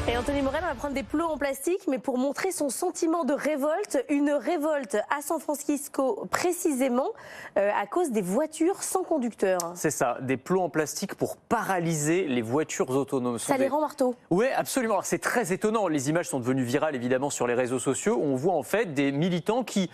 Et Anthony Morel, on va prendre des plots en plastique, mais pour montrer son sentiment de révolte, une révolte à San Francisco précisément à cause des voitures sans conducteur. C'est ça, des plots en plastique pour paralyser les voitures autonomes. Ça les rend marteaux. Oui, absolument. Alors c'est très étonnant. Les images sont devenues virales évidemment sur les réseaux sociaux. On voit en fait des militants qui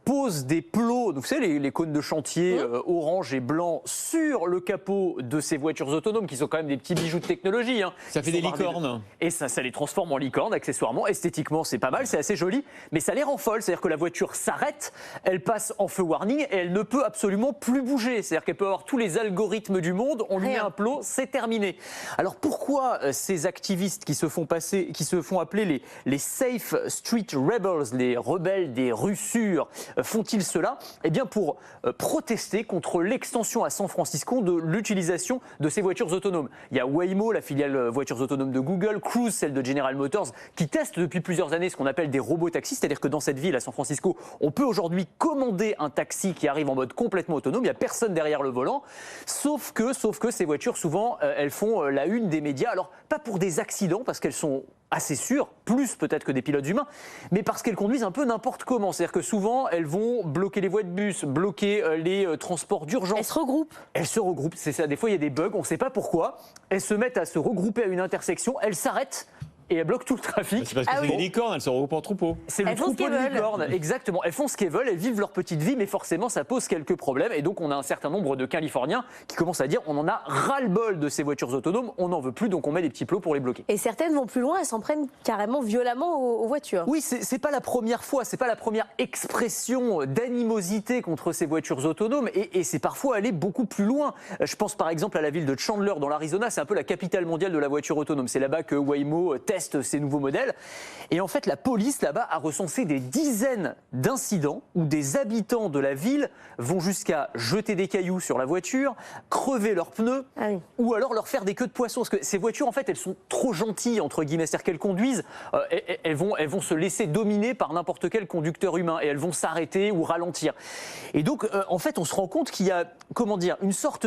posent des plots, vous savez, les cônes de chantier orange et blanc sur le capot de ces voitures autonomes qui sont quand même des petits bijoux de technologie. Hein. Ça fait des licornes. Et ça les transforme en licornes accessoirement. Esthétiquement, c'est pas mal, c'est assez joli, mais ça les rend folles. C'est-à-dire que la voiture s'arrête, elle passe en feu warning et elle ne peut absolument plus bouger. C'est-à-dire qu'elle peut avoir tous les algorithmes du monde, on lui met un plot, c'est terminé. Alors pourquoi ces activistes qui se font appeler les Safe Street Rebels, les rebelles des rues sûres, font-ils cela? Eh bien pour protester contre l'extension à San Francisco de l'utilisation de ces voitures autonomes. Il y a Waymo, la filiale voitures autonomes de Google, Cruise, celle de General Motors, qui testent depuis plusieurs années ce qu'on appelle des robots taxis, c'est-à-dire que dans cette ville, à San Francisco, on peut aujourd'hui commander un taxi qui arrive en mode complètement autonome, il n'y a personne derrière le volant, sauf que ces voitures, souvent, elles font la une des médias, alors pas pour des accidents, parce qu'elles sont assez sûres, plus peut-être que des pilotes humains, mais parce qu'elles conduisent un peu n'importe comment. C'est-à-dire que souvent, elles vont bloquer les voies de bus, bloquer les transports d'urgence. Elles se regroupent. Elles se regroupent, c'est ça. Des fois, il y a des bugs, on ne sait pas pourquoi. Elles se mettent à se regrouper à une intersection, elles s'arrêtent et elles bloquent tout le trafic. C'est parce que c'est des licornes, elles se regroupent en troupeau. C'est le troupeau de licornes, exactement. Elles font ce qu'elles veulent, elles vivent leur petite vie, mais forcément, ça pose quelques problèmes. Et donc, on a un certain nombre de Californiens qui commencent à dire on en a ras-le-bol de ces voitures autonomes, on n'en veut plus, donc on met des petits plots pour les bloquer. Et certaines vont plus loin, elles s'en prennent carrément violemment aux voitures. Oui, c'est pas la première fois, c'est pas la première expression d'animosité contre ces voitures autonomes, et c'est parfois aller beaucoup plus loin. Je pense par exemple à la ville de Chandler dans l'Arizona, c'est un peu la capitale mondiale de la voiture autonome. C'est là-bas que Waymo teste ses nouveaux modèles. Et en fait, la police là-bas a recensé des dizaines d'incidents où des habitants de la ville vont jusqu'à jeter des cailloux sur la voiture, crever leurs pneus, ou alors leur faire des queues de poisson. Parce que ces voitures, en fait, elles sont trop gentilles, entre guillemets. C'est-à-dire qu'elles conduisent, elles vont se laisser dominer par n'importe quel conducteur humain et elles vont s'arrêter ou ralentir. Et donc, en fait, on se rend compte qu'il y a, une sorte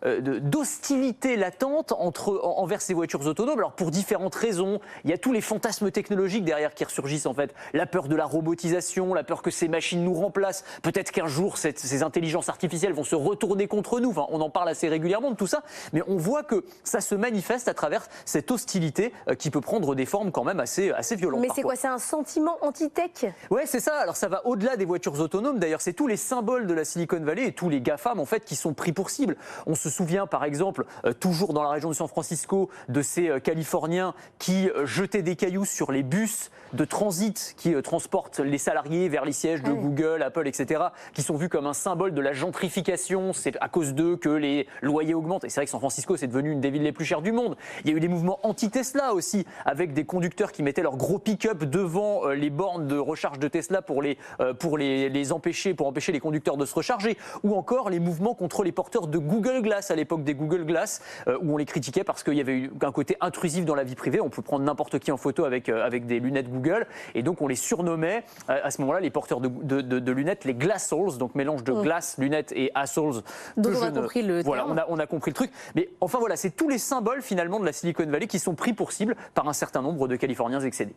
d'hostilité latente envers ces voitures autonomes. Alors, pour différentes raisons, il y a tous les fantasmes technologiques derrière qui ressurgissent en fait. La peur de la robotisation, la peur que ces machines nous remplacent. Peut-être qu'un jour, ces intelligences artificielles vont se retourner contre nous. Enfin, on en parle assez régulièrement de tout ça. Mais on voit que ça se manifeste à travers cette hostilité qui peut prendre des formes quand même assez violentes. Mais c'est quoi? C'est un sentiment anti-tech? Ouais, c'est ça. Alors ça va au-delà des voitures autonomes. D'ailleurs, c'est tous les symboles de la Silicon Valley et tous les GAFAM en fait qui sont pris pour cible. On se souvient par exemple, toujours dans la région de San Francisco, de ces Californiens qui jetaient des cailloux sur les bus de transit qui transportent les salariés vers les sièges de Google, Apple, etc., qui sont vus comme un symbole de la gentrification. C'est à cause d'eux que les loyers augmentent. Et c'est vrai que San Francisco, c'est devenu une des villes les plus chères du monde. Il y a eu des mouvements anti-Tesla aussi, avec des conducteurs qui mettaient leurs gros pick-up devant les bornes de recharge de Tesla pour empêcher les conducteurs de se recharger. Ou encore les mouvements contre les porteurs de Google Glass, à l'époque des Google Glass, où on les critiquait parce qu'il y avait eu un côté intrusif dans la vie privée. On peut prendre n'importe qui en photo avec des lunettes Google, et donc on les surnommait à ce moment-là, les porteurs de lunettes, les glassholes, donc mélange de glace, lunettes et assholes. Donc on a compris le terme. Voilà, on a compris le truc. Mais enfin voilà, c'est tous les symboles finalement de la Silicon Valley qui sont pris pour cible par un certain nombre de Californiens excédés.